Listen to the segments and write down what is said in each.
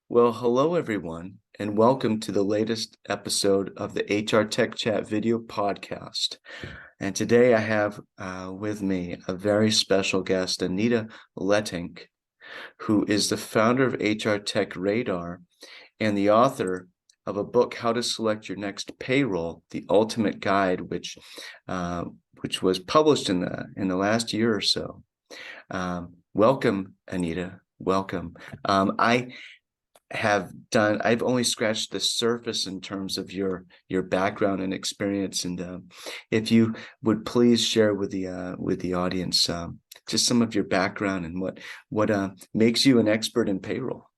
Well, hello everyone, and welcome to the latest episode of the HR Tech Chat video podcast. And today I have with me a very special guest, Anita Lettink, who is the founder of HR Tech Radar and the author of a book, How to Select Your Next Payroll: The Ultimate Guide, which was published in the last year or so. Welcome, Anita. Welcome. I've only scratched the surface in terms of your background and experience, and if you would please share with the audience just some of your background and what makes you an expert in payroll.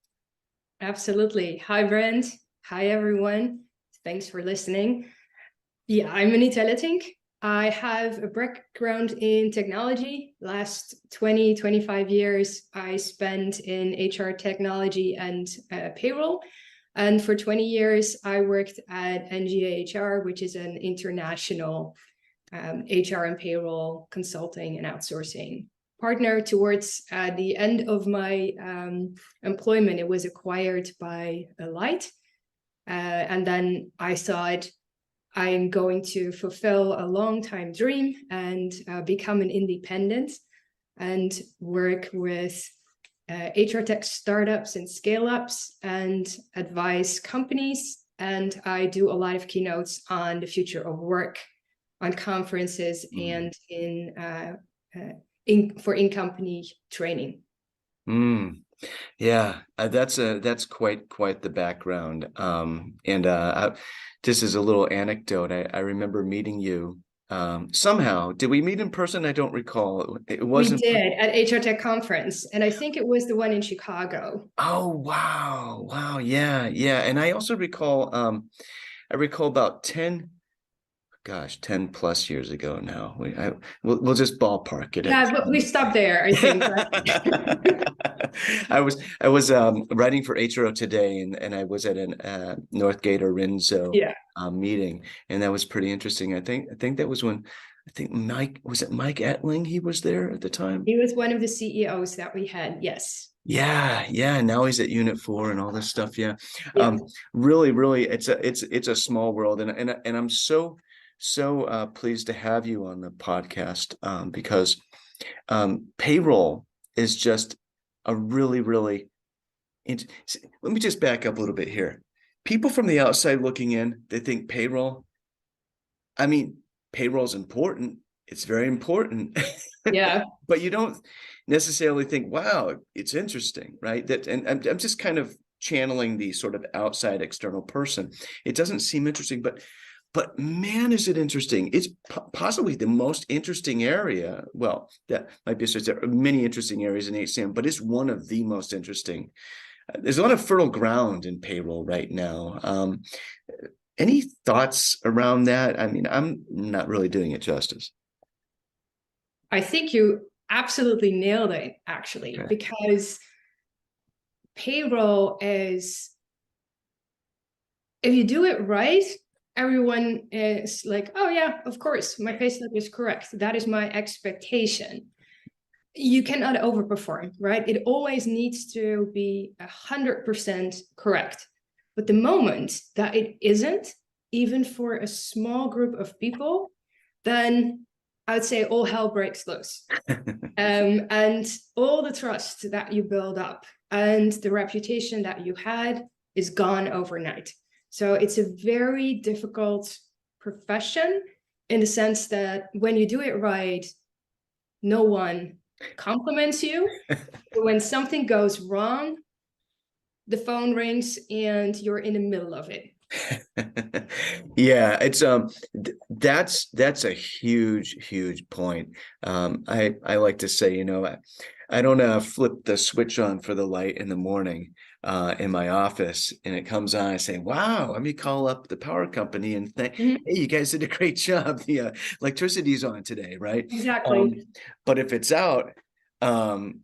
Absolutely. Hi, Brent. Hi, everyone. Thanks for listening. Yeah, I'm Anita Lettink. I have a background in technology. Last 25 years, I spent in HR technology and payroll. And for 20 years, I worked at NGAHR, which is an international HR and payroll consulting and outsourcing partner. Towards the end of my employment, it was acquired by Alight. And then I thought, I'm going to fulfill a long-time dream and become an independent and work with HR tech startups and scale-ups and advise companies. And I do a lot of keynotes on the future of work, on conferences, and for in-company training. Yeah, that's quite the background. Just as a little anecdote, I remember meeting you somehow. Did we meet in person? I don't recall. It wasn't. We did at HR Tech conference, and I think it was the one in Chicago. Oh, wow, yeah. And I also recall about 10 plus years ago now. We'll just ballpark it. Yeah, but we stopped there, I think. I was writing for HRO Today, and I was at an NorthgateArinso meeting, and that was pretty interesting. I think that was when Mike Ettling? He was there at the time. He was one of the CEOs that we had. Yes. Yeah. Now he's at Unit4 and all this stuff. Yeah. Really, it's a small world, and I'm so pleased to have you on the podcast because payroll is just a really let me just back up a little bit here. People from the outside looking in, they think payroll is important. It's very important. Yeah. But you don't necessarily think, wow, it's interesting, right? And I'm just kind of channeling the sort of outside external person. It doesn't seem interesting, but man, is it interesting. It's possibly the most interesting area. Well, that might be there are many interesting areas in HCM, but it's one of the most interesting. There's a lot of fertile ground in payroll right now. Any thoughts around that? I mean, I'm not really doing it justice. I think you absolutely nailed it, actually, because payroll is, if you do it right, everyone is like, oh yeah, of course, my payslip is correct. That is my expectation. You cannot overperform, right? It always needs to be 100% correct. But the moment that it isn't, even for a small group of people, then I would say all hell breaks loose. And all the trust that you build up and the reputation that you had is gone overnight. So it's a very difficult profession in the sense that when you do it right, no one compliments you. When something goes wrong, the phone rings and you're in the middle of it. Yeah, it's that's a huge point. I like to say, I don't flip the switch on for the light in the morning in my office and it comes on. I say, wow, let me call up the power company and think, hey, you guys did a great job. The electricity's on today, right? Exactly. But if it's out, no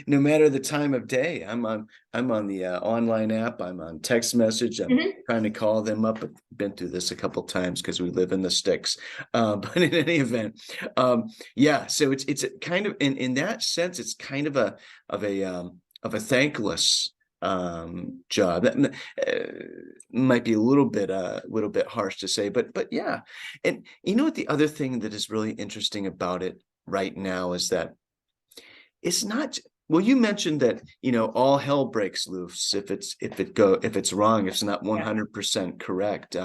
matter the time of day, I'm on the online app, I'm on text message, I'm trying to call them up. I've been through this a couple times because we live in the sticks, but in any event, yeah, so it's kind of in that sense, it's kind of a thankless job. That might be a little bit harsh to say, but yeah. And you know what, the other thing that is really interesting about it right now is that it's not, well, you mentioned that, you know, all hell breaks loose if it's wrong, if it's not 100% correct.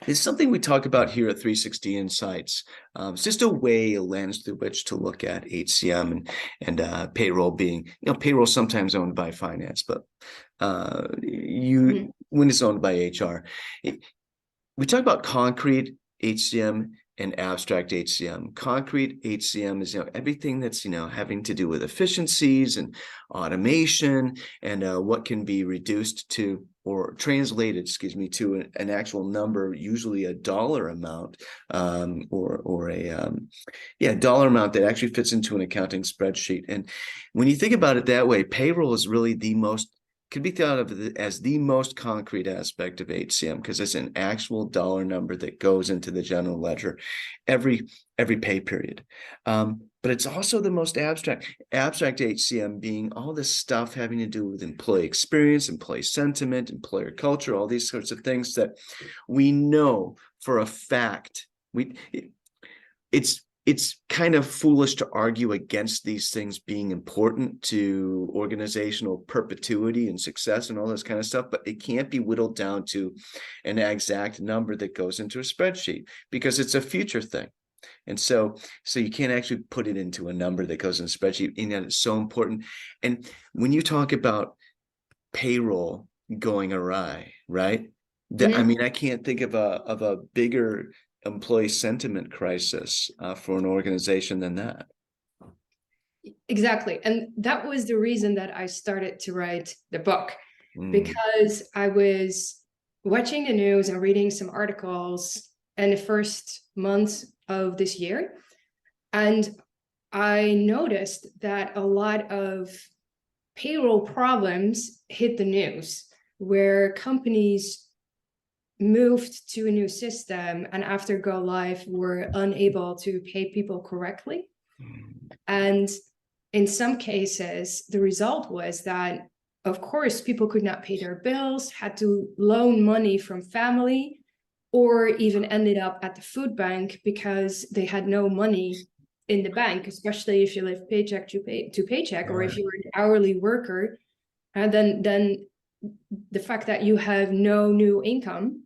It's something we talk about here at 360 Insights. It's just a lens through which to look at HCM and payroll being, you know, payroll sometimes owned by finance, but when it's owned by HR, we talk about concrete HCM and abstract HCM. Concrete HCM is, you know, everything that's, you know, having to do with efficiencies and automation and what can be reduced to or translated, to an actual number, usually a dollar amount, or a dollar amount that actually fits into an accounting spreadsheet. And when you think about it that way, payroll is really could be thought of as the most concrete aspect of HCM, because it's an actual dollar number that goes into the general ledger every pay period. But it's also the most abstract HCM being all this stuff having to do with employee experience, employee sentiment, employer culture, all these sorts of things that we know for a fact. It's kind of foolish to argue against these things being important to organizational perpetuity and success and all this kind of stuff, but it can't be whittled down to an exact number that goes into a spreadsheet because it's a future thing. And so you can't actually put it into a number that goes in a spreadsheet, and yet it's so important. And when you talk about payroll going awry, right? I mean, I can't think of a bigger employee sentiment crisis for an organization than that. Exactly. And that was the reason that I started to write the book, because I was watching the news and reading some articles in the first months of this year. And I noticed that a lot of payroll problems hit the news, where companies moved to a new system and after go live were unable to pay people correctly. And in some cases, the result was that, of course, people could not pay their bills, had to loan money from family, or even ended up at the food bank because they had no money in the bank, especially if you live paycheck to paycheck, or if you're an hourly worker. And then the fact that you have no new income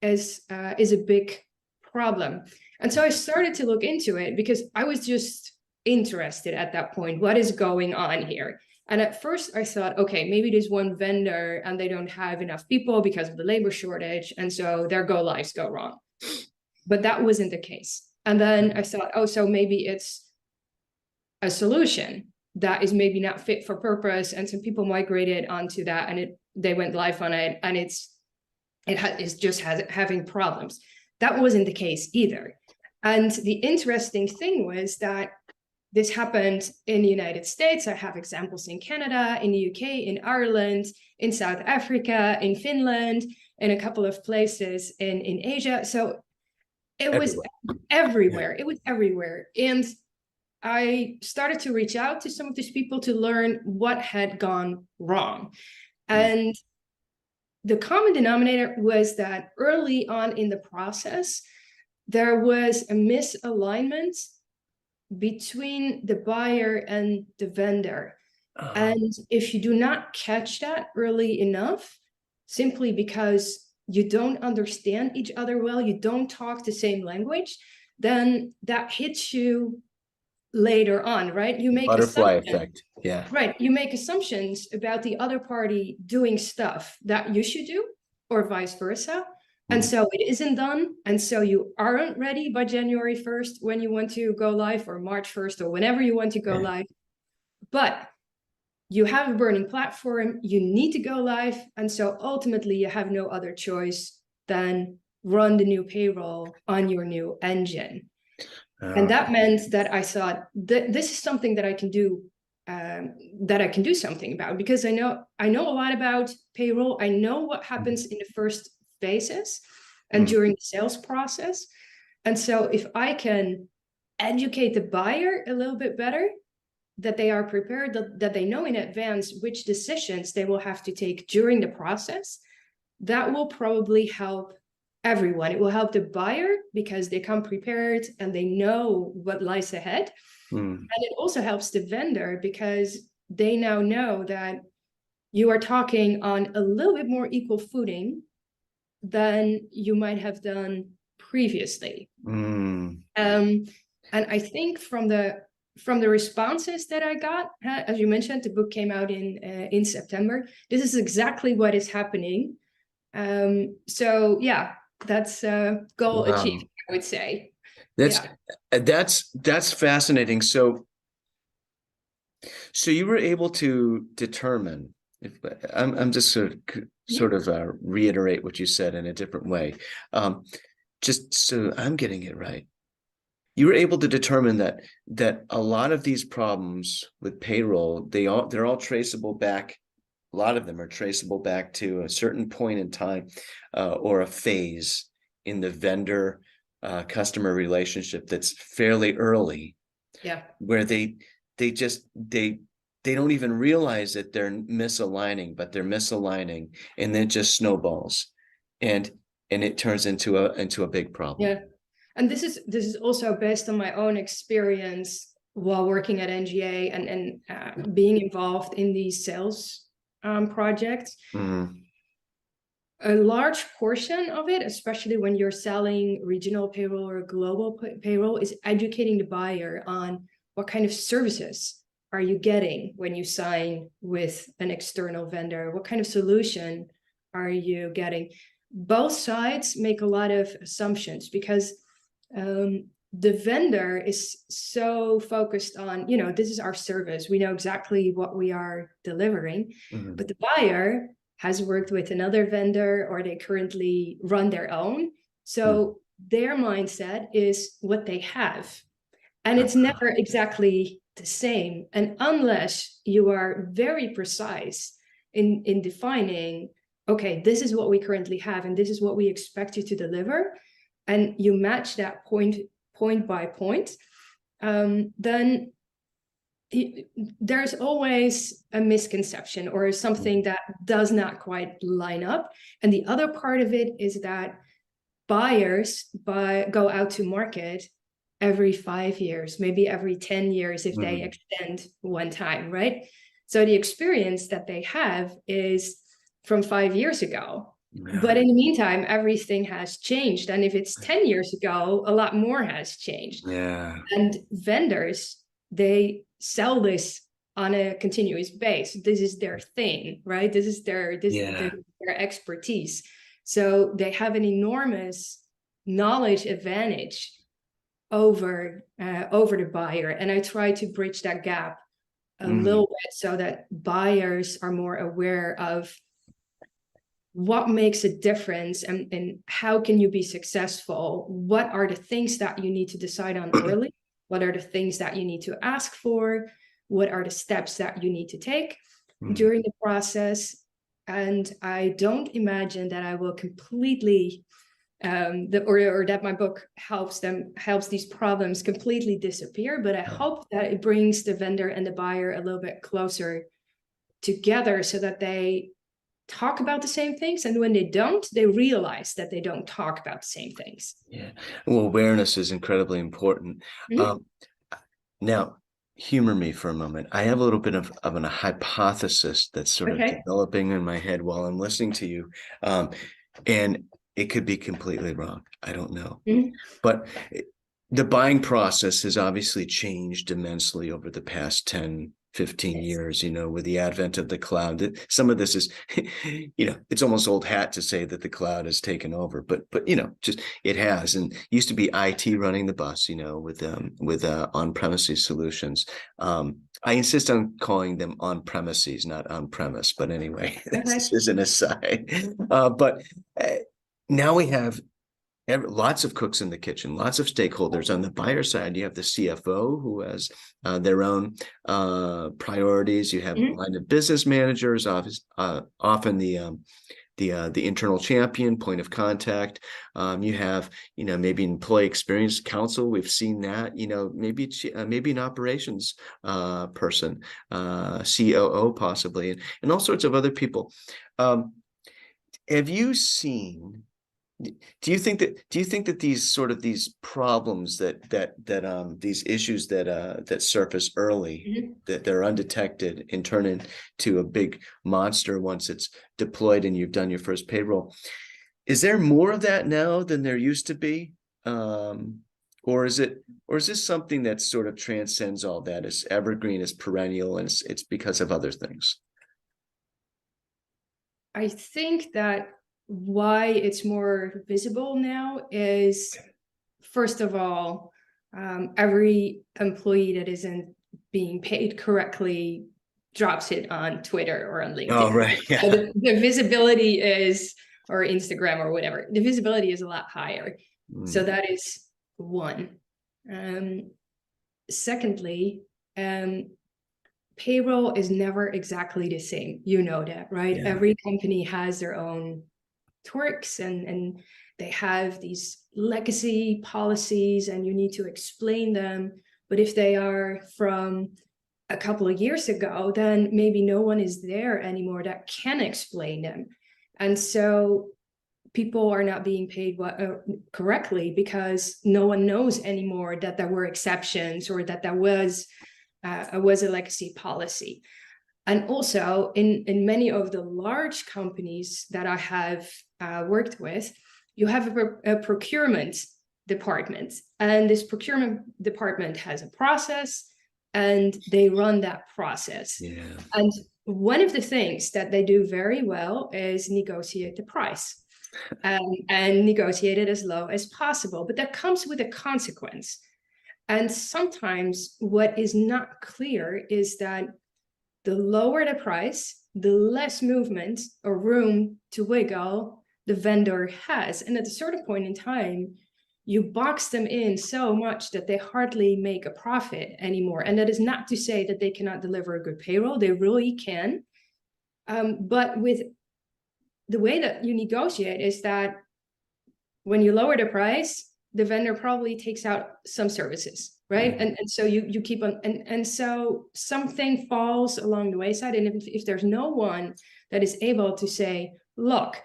is a big problem. And so I started to look into it because I was just interested at that point. What is going on here? And at first I thought, okay, maybe there's one vendor and they don't have enough people because of the labor shortage, and so their go lives go wrong. But that wasn't the case. And then I thought, oh, so maybe it's a solution that is maybe not fit for purpose, and some people migrated onto that and they went live on it, and it's just having problems. That wasn't the case either. And the interesting thing was that this happened in the United States. I have examples in Canada, in the UK, in Ireland, in South Africa, in Finland, in a couple of places in Asia. So it was everywhere. It was everywhere. And I started to reach out to some of these people to learn what had gone wrong. And the common denominator was that early on in the process, there was a misalignment between the buyer and the vendor. And if you do not catch that early enough, simply because you don't understand each other well, you don't talk the same language, then that hits you later on, right? You make butterfly effect. Yeah. Right. You make assumptions about the other party doing stuff that you should do, or vice versa. And so it isn't done. And so you aren't ready by January 1st when you want to go live, or March 1st, or whenever you want to go live. But you have a burning platform, you need to go live. And so ultimately you have no other choice than run the new payroll on your new engine. And that meant that I thought that this is something that I can do, something about, because I know a lot about payroll. I know what happens in the first phases and during the sales process. And so if I can educate the buyer a little bit better, that they are prepared, that they know in advance which decisions they will have to take during the process, that will probably help everyone. It will help the buyer because they come prepared and they know what lies ahead. And it also helps the vendor because they now know that you are talking on a little bit more equal footing than you might have done previously. And I think from the responses that I got, as you mentioned, the book came out in September. This is exactly what is happening. So yeah, that's goal achieved, I would say. That's fascinating. So you were able to determine, if I'm just sort of reiterate what you said in a different way, just so I'm getting it right. You were able to determine that a lot of these problems with payroll, they're all traceable back. A lot of them are traceable back to a certain point in time or a phase in the vendor customer relationship that's fairly early. Yeah. Where they don't even realize that they're misaligning, but they're misaligning, and then it just snowballs, and it turns into a big problem. Yeah. And this is also based on my own experience while working at NGA and being involved in these sales projects. A large portion of it, especially when you're selling regional payroll or global payroll, is educating the buyer on what kind of services are you getting when you sign with an external vendor? What kind of solution are you getting? Both sides make a lot of assumptions because the vendor is so focused on, this is our service. We know exactly what we are delivering, but the buyer has worked with another vendor or they currently run their own. So their mindset is what they have. And it's never exactly the same. And unless you are very precise in defining, okay, this is what we currently have and this is what we expect you to deliver, and you match that point by point, then there's always a misconception or something that does not quite line up. And the other part of it is that buyers go out to market every 5 years, maybe every 10 years if they extend one time, right? So the experience that they have is from 5 years ago. Yeah. But in the meantime, everything has changed. And if it's 10 years ago, a lot more has changed. Yeah. And vendors, they sell this on a continuous basis. This is their thing, right? This is their expertise. So they have an enormous knowledge advantage over the buyer. And I try to bridge that gap a little bit so that buyers are more aware of what makes a difference and how can you be successful? What are the things that you need to decide on early? What are the things that you need to ask for? What are the steps that you need to take during the process? And I don't imagine that I will completely, or that my book helps these problems completely disappear, but I hope that it brings the vendor and the buyer a little bit closer together so that they talk about the same things, and when they don't, they realize that they don't talk about the same things. Yeah, well, awareness is incredibly important. Now, humor me for a moment. I have a little bit of a hypothesis that's sort of developing in my head while I'm listening to you, and it could be completely wrong. I don't know, but the buying process has obviously changed immensely over the past 10, 15 years, with the advent of the cloud. Some of this is, it's almost old hat to say that the cloud has taken over, but just it has. And used to be IT running the bus, with on-premises solutions. I insist on calling them on-premises, not on-premise, but anyway, this is an aside. But now we have lots of cooks in the kitchen, lots of stakeholders. On the buyer side, you have the CFO who has their own priorities. You have line of business managers, often the the internal champion, point of contact. You have, maybe employee experience council. We've seen that. Maybe an operations person, COO possibly, and all sorts of other people. Have you seen? Do you think that these problems that these issues that surface early, that they're undetected and turn into a big monster once it's deployed and you've done your first payroll? Is there more of that now than there used to be? Or is this something that sort of transcends all that, is evergreen, is perennial, and it's because of other things? I think that why it's more visible now is, first of all, every employee that isn't being paid correctly drops it on Twitter or on LinkedIn. Oh, right. Yeah. So the visibility is, or Instagram or whatever, the visibility is a lot higher. So that is one. Secondly, payroll is never exactly the same. You know that, right? Yeah. Every company has their own twerks, and they have these legacy policies, and you need to explain them. But if they are from a couple of years ago, then maybe no one is there anymore that can explain them. And so people are not being paid correctly because no one knows anymore that there were exceptions, or that there was a legacy policy. And also in many of the large companies that I have worked with, you have a procurement department, and this procurement department has a process, and they run that process. Yeah. And one of the things that they do very well is negotiate the price, and negotiate it as low as possible. But that comes with a consequence. And sometimes what is not clear is that the lower the price, the less movement or room to wiggle the vendor has. And at a certain point in time, you box them in so much that they hardly make a profit anymore. And that is not to say that they cannot deliver a good payroll. They really can. But with the way that you negotiate is that when you lower the price, the vendor probably takes out some services, right? And so you keep on, and so something falls along the wayside. And if there's no one that is able to say, look,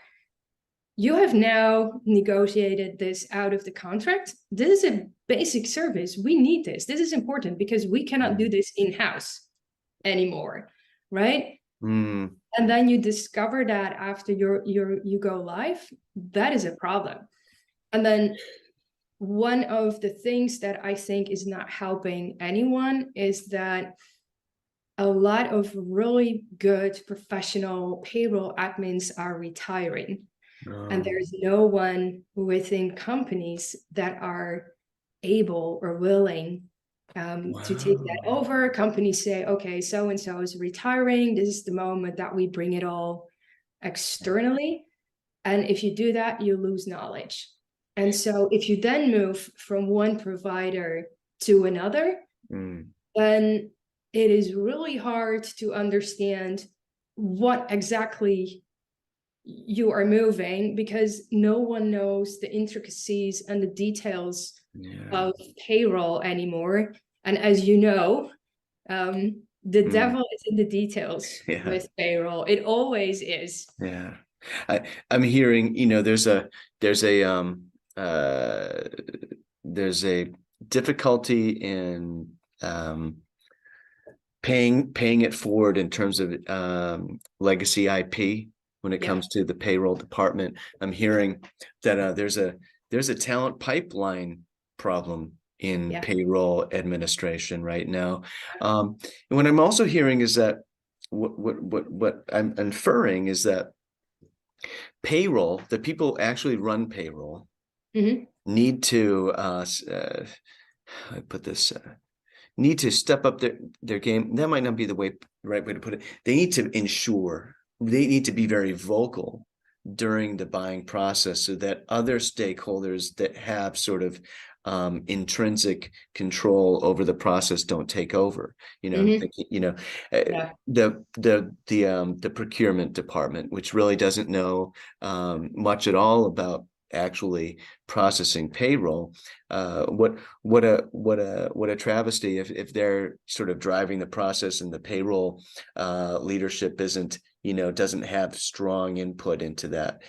you have now negotiated this out of the contract. This is a basic service. We need this. This is important because we cannot do this in-house anymore, right? And then you discover that after you go live, that is a problem. And then one of the things that I think is not helping anyone is that a lot of really good professional payroll admins are retiring. And there's no one within companies that are able or willing to take that over. Companies say, okay, so-and-so is retiring. This is the moment that we bring it all externally. And if you do that, you lose knowledge. And so if you then move from one provider to another, then it is really hard to understand what exactly you are moving, because no one knows the intricacies and the details of payroll anymore. And as you know, the devil is in the details with payroll. It always is. Yeah. I'm hearing, there's a difficulty in paying it forward in terms of legacy IP when it comes to the payroll department. I'm hearing that there's a talent pipeline problem in payroll administration right now. And what I'm also hearing is that what I'm inferring is that payroll, the people actually run payroll, need to need to step up their game. That might not be the right way to put it. They need to ensure, they need to be very vocal during the buying process so that other stakeholders that have sort of intrinsic control over the process don't take over. Yeah. The procurement department, which really doesn't know much at all about actually processing payroll. What a travesty if they're sort of driving the process and the payroll leadership doesn't have strong input into that.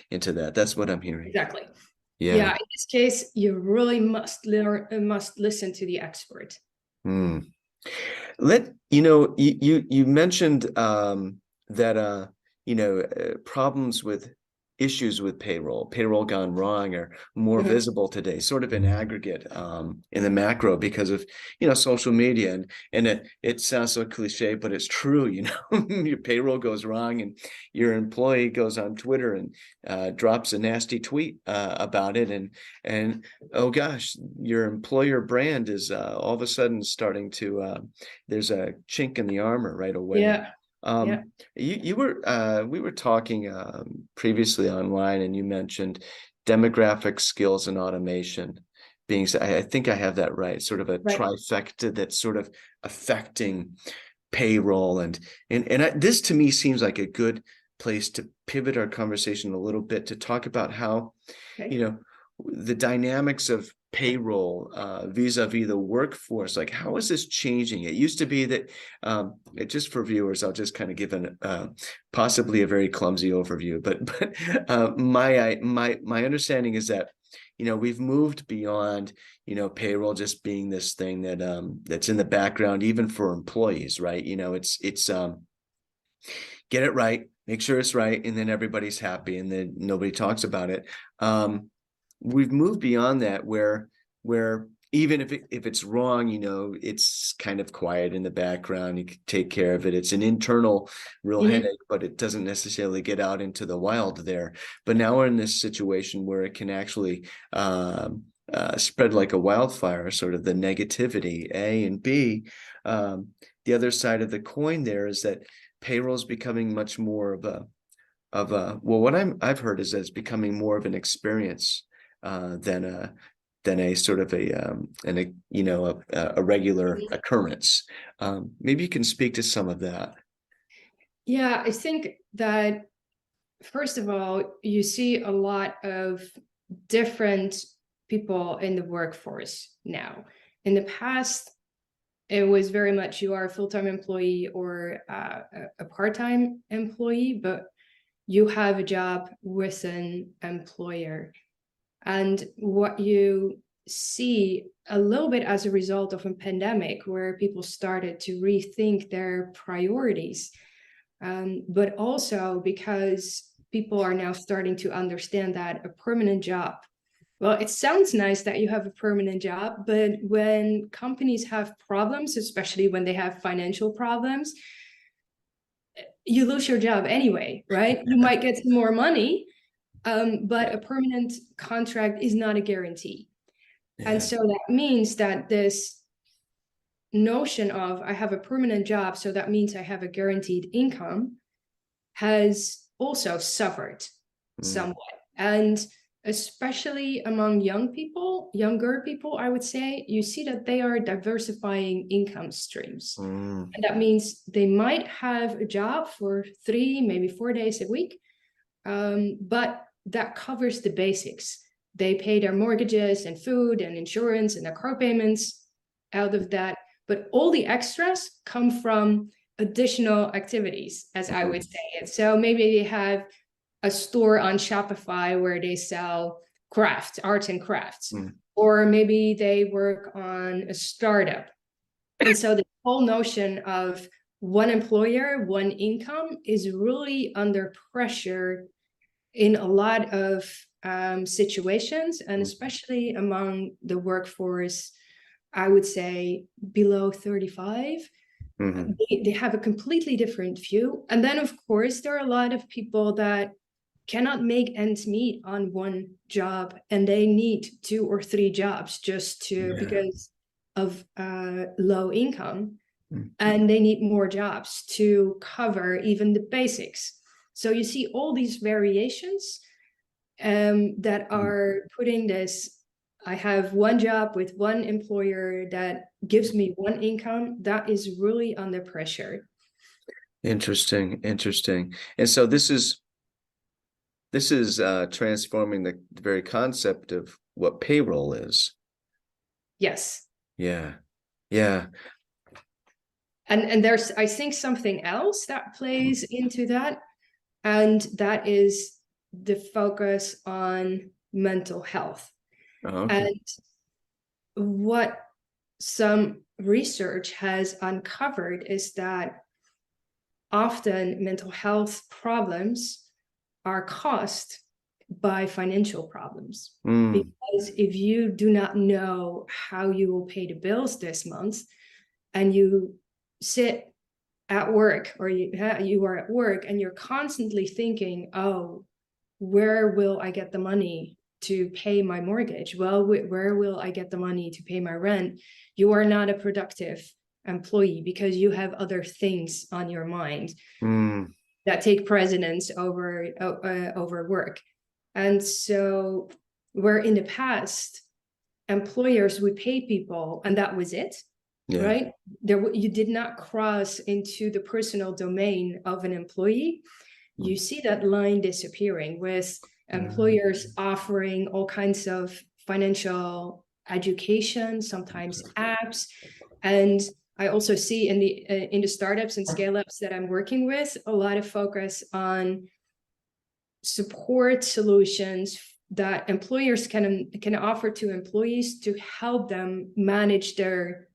That's what I'm hearing. Exactly. Yeah. In this case, you really must listen to the expert. You mentioned that problems with issues with payroll gone wrong are more visible today, sort of in aggregate, in the macro, because of social media, and it sounds so cliche, but it's true. Your payroll goes wrong and your employee goes on Twitter and drops a nasty tweet about it, and oh gosh, your employer brand is all of a sudden starting to there's a chink in the armor right away. Yeah. We were talking previously online, and you mentioned demographic skills and automation being, I think I have that right, sort of a trifecta that's sort of affecting payroll, and this to me seems like a good place to pivot our conversation a little bit to talk about how the dynamics of payroll vis-a-vis the workforce. Like, how is this changing? It used to be that just for viewers, I'll just kind of give an possibly a very clumsy overview, but my understanding is that we've moved beyond payroll just being this thing that that's in the background even for employees, right? It's get it right, make sure it's right, and then everybody's happy, and then nobody talks about it. We've moved beyond that, where even if it's wrong, it's kind of quiet in the background. You can take care of it. It's an internal real headache, but it doesn't necessarily get out into the wild there. But now we're in this situation where it can actually spread like a wildfire, sort of the negativity, A, and B. The other side of the coin there is that payroll is becoming much more of what I've heard is that it's becoming more of an experience than a sort of a regular occurrence. Maybe you can speak to some of that. Yeah, I think that first of all, you see a lot of different people in the workforce now. In the past, it was very much you are a full-time employee or a part-time employee, but you have a job with an employer. And what you see a little bit as a result of a pandemic, where people started to rethink their priorities, but also because people are now starting to understand that a permanent job, well, it sounds nice that you have a permanent job, but when companies have problems, especially when they have financial problems, you lose your job anyway, right? You might get some more money, but a permanent contract is not a guarantee. Yeah. And so that means that this notion of I have a permanent job, so that means I have a guaranteed income, has also suffered somewhat. And especially among younger people, I would say, you see that they are diversifying income streams. And that means they might have a job for 3, maybe 4 days a week, but that covers the basics. They pay their mortgages and food and insurance and their car payments out of that. But all the extras come from additional activities, as I would say it. So maybe they have a store on Shopify where they sell arts and crafts, or maybe they work on a startup. And so the whole notion of one employer, one income is really under pressure in a lot of situations, and especially among the workforce, I would say below 35. They have a completely different view. And then, of course, there are a lot of people that cannot make ends meet on one job, and they need 2 or 3 jobs just because of low income, and they need more jobs to cover even the basics. So you see all these variations that are putting this I have one job with one employer that gives me one income, that is really under pressure. Interesting. And so this is transforming the very concept of what payroll is. Yes. Yeah. And there's, I think, something else that plays into that, and that is the focus on mental health. Okay. And what some research has uncovered is that often mental health problems are caused by financial problems. Because if you do not know how you will pay the bills this month, and you sit at work, or you are at work and you're constantly thinking, oh, where will I get the money to pay my mortgage? Well, where will I get the money to pay my rent? You are not a productive employee because you have other things on your mind that take precedence over work. And so where in the past, employers would pay people and that was it, right? You did not cross into the personal domain of an employee. You see that line disappearing, with employers offering all kinds of financial education, sometimes apps. And I also see in the startups and scale-ups that I'm working with, a lot of focus on support solutions that employers can offer to employees to help them manage their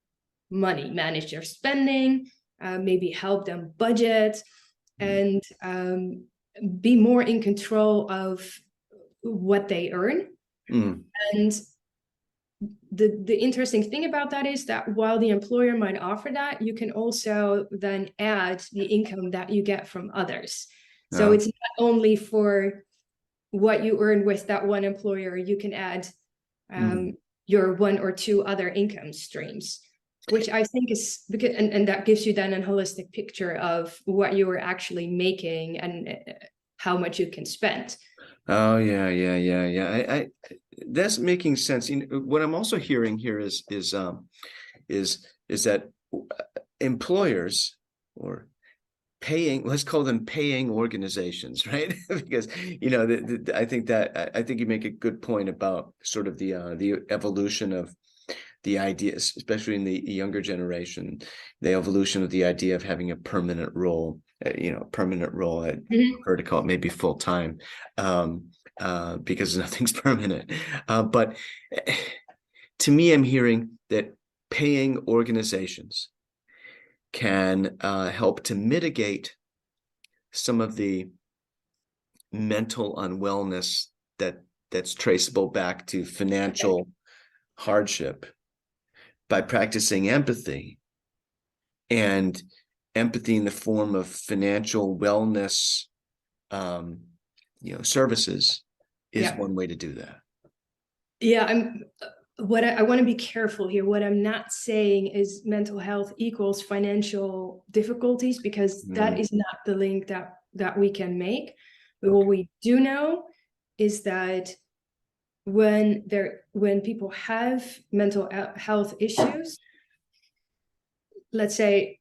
money, manage their spending, maybe help them budget, and be more in control of what they earn. And the interesting thing about that is that while the employer might offer that, you can also then add the income that you get from others. So it's not only for what you earn with that one employer, you can add your one or two other income streams, which I think is because, and that gives you then a holistic picture of what you are actually making and how much you can spend. Oh yeah. I that's making sense. You know, what I'm also hearing here is that employers, or paying, let's call them paying organizations, right? Because you know, I think you make a good point about sort of the evolution of the idea, especially in the younger generation, the evolution of the idea of having a permanent role. Permanent role. I prefer to call it maybe full time, because nothing's permanent. But to me, I'm hearing that paying organizations can help to mitigate some of the mental unwellness that's traceable back to financial hardship, by practicing empathy, and empathy in the form of financial wellness services is one way to do that. Yeah, I want to be careful here. What I'm not saying is mental health equals financial difficulties, because that is not the link that we can make. But what we do know is that when people have mental health issues, let's say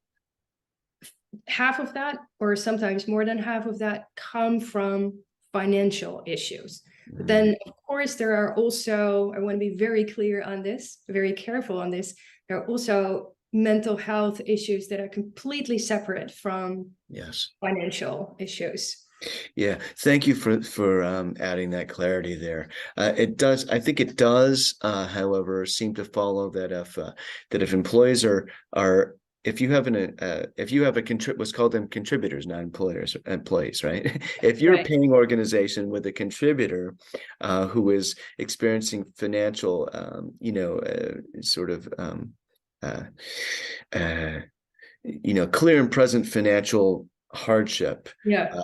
half of that, or sometimes more than half of that, come from financial issues. But then, of course, there are also, I want to be very clear on this, very careful on this, there are also mental health issues that are completely separate from financial issues. Yeah, thank you for adding that clarity there. I think it does, however, seem to follow that if employees are if you have what's called them contributors, not employees, right? If you're a paying organization with a contributor who is experiencing financial, clear and present financial hardship,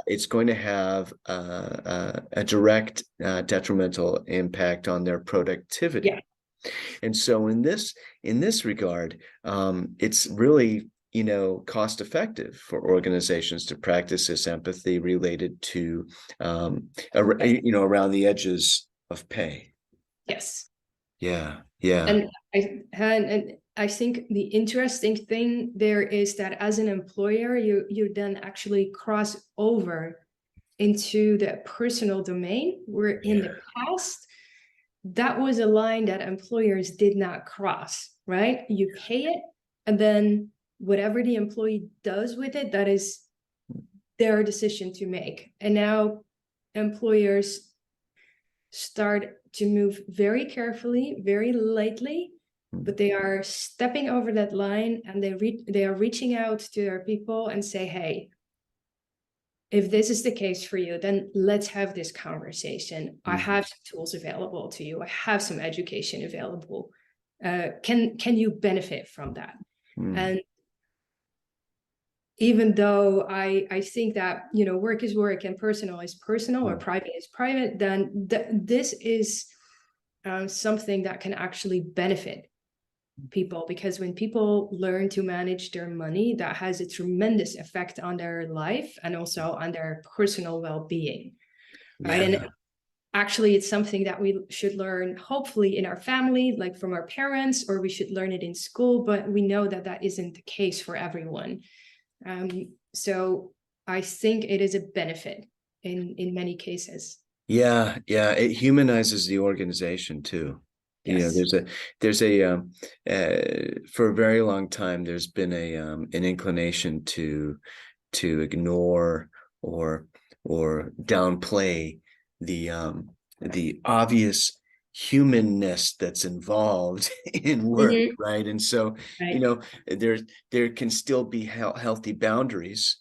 it's going to have a direct detrimental impact on their productivity. And so in this regard, it's really, cost effective for organizations to practice this empathy related to, around the edges of pay. Yes. Yeah. Yeah. And I think the interesting thing there is that as an employer, you then actually cross over into the personal domain, where in Yeah. the past, that was a line that employers did not cross, right? You pay it, and then whatever the employee does with it, that is their decision to make. And now employers start to move very carefully, very lightly, but they are stepping over that line, and they are reaching out to their people and say, hey, if this is the case for you, then let's have this conversation. I Mhm. have some tools available to you. I have some education available. Can you benefit from that? Mm. And even though I think that, work is work and personal is personal, or Mm. private is private, then this is something that can actually benefit people, because when people learn to manage their money, that has a tremendous effect on their life and also on their personal well-being, right? Yeah. And actually, it's something that we should learn, hopefully, in our family, like from our parents, or we should learn it in school, but we know that that isn't the case for everyone. So I think it is a benefit in many cases. Yeah, yeah, it humanizes the organization too. Yes. There's a for a very long time there's been an inclination to ignore or downplay the obvious humanness that's involved in work, Mm-hmm. right? And so, you Right. know, there there can still be healthy boundaries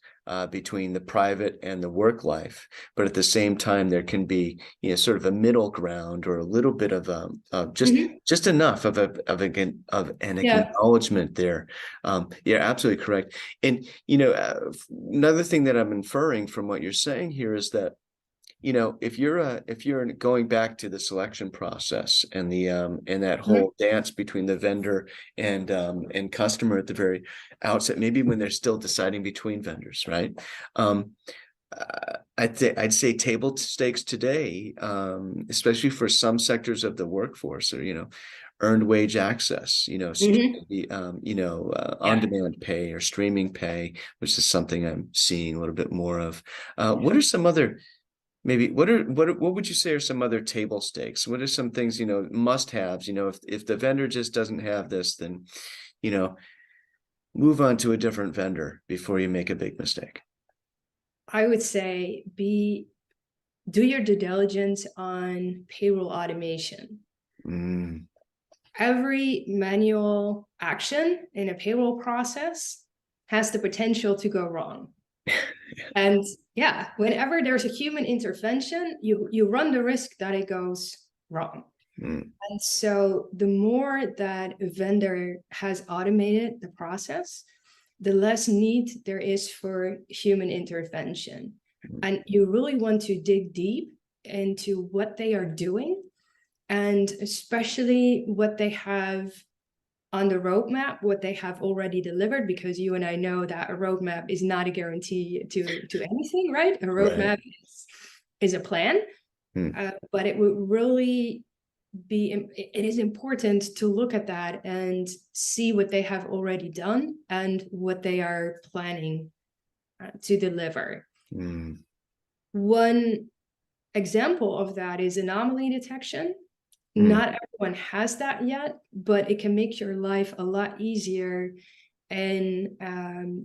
between the private and the work life, but at the same time, there can be, sort of a middle ground, or a little bit of Mm-hmm. just enough of an Yeah. acknowledgement there. You're absolutely correct. And another thing that I'm inferring from what you're saying here is that, if you're going back to the selection process and the and that Mm-hmm. whole dance between the vendor and customer at the very outset, maybe when they're still deciding between vendors, right? um I'd say table stakes today, especially for some sectors of the workforce, or earned wage access, Mm-hmm. Yeah. on-demand pay or streaming pay, which is something I'm seeing a little bit more of. What are some other Maybe what would you say are some other table stakes? What are some things, must-haves? If the vendor just doesn't have this, then, you know, move on to a different vendor before you make a big mistake. I would say do your due diligence on payroll automation. Mm. Every manual action in a payroll process has the potential to go wrong. And yeah, whenever there's a human intervention, you run the risk that it goes wrong. Mm. And so the more that a vendor has automated the process, the less need there is for human intervention. And you really want to dig deep into what they are doing, and especially what they have on the roadmap, what they have already delivered, because you and I know that a roadmap is not a guarantee to anything, right? A Right. roadmap is a plan, Mm. but it would really it is important to look at that and see what they have already done and what they are planning to deliver. Mm. One example of that is anomaly detection. Mm. Not everyone has that yet, but it can make your life a lot easier. And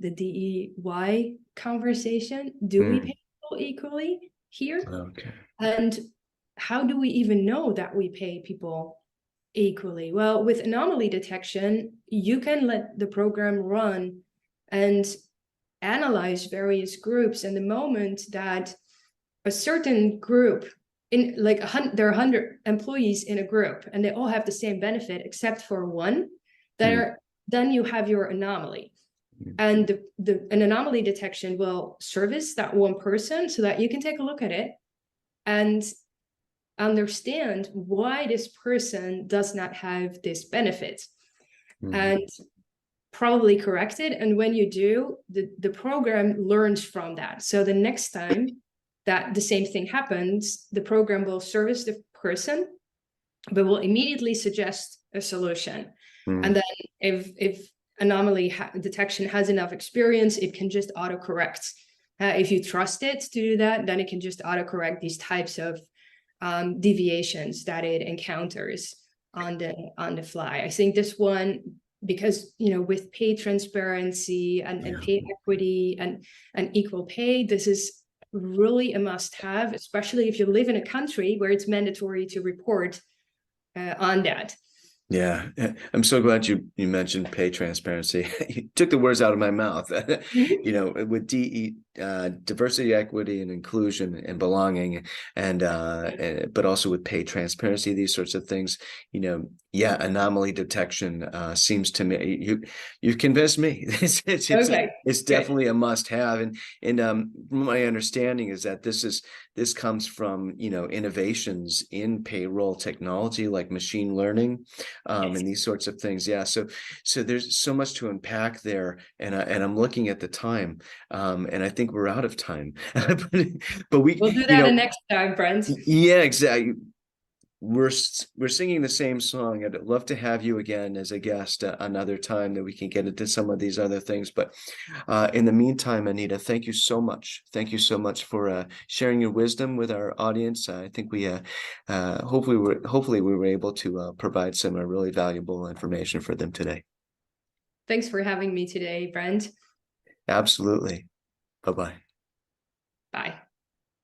the DEY conversation, do we Mm. pay people equally here? Okay. And how do we even know that we pay people equally? Well, with anomaly detection, you can let the program run and analyze various groups. And the moment that a certain group, in like there are 100 employees in a group and they all have the same benefit except for one, Mm. then you have your anomaly. Mm. And an anomaly detection will service that one person so that you can take a look at it and understand why this person does not have this benefit, Mm. and probably correct it. And when you do, the program learns from that. So the next time that the same thing happens, the program will service the person but will immediately suggest a solution. Mm. And then if anomaly detection has enough experience, it can just autocorrect. If you trust it to do that, then it can just autocorrect these types of deviations that it encounters on the fly. I think this one, because with pay transparency and pay equity and equal pay, this is really a must-have, especially if you live in a country where it's mandatory to report on that. Yeah, I'm so glad you mentioned pay transparency. You took the words out of my mouth. Mm-hmm. With diversity, equity, and inclusion and belonging, and but also with pay transparency, these sorts of things. Anomaly detection seems to me you've convinced me. It's definitely a must-have, and my understanding is that this comes from innovations in payroll technology like machine learning. And these sorts of things. Yeah. So there's so much to unpack there. And I'm looking at the time. And I think we're out of time. but we'll do that next time, Brent. Yeah, exactly. We're singing the same song. I'd love to have you again as a guest another time that we can get into some of these other things. But in the meantime, Anita, thank you so much. Thank you so much for sharing your wisdom with our audience. I think we hopefully we were able to provide some really valuable information for them today. Thanks for having me today, Brent. Absolutely. Bye-bye. Bye.